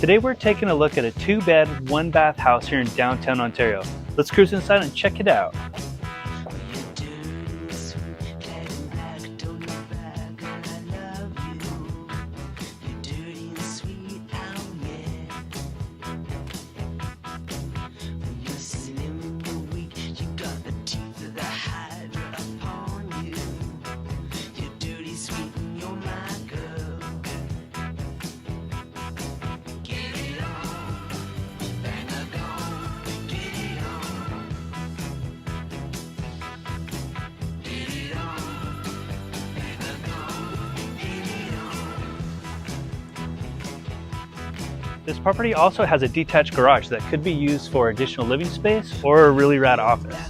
Today we're taking a look at a 2-bed, 1-bath house here in downtown Ontario. Let's cruise inside and check it out. This property also has a detached garage that could be used for additional living space or a really rad office.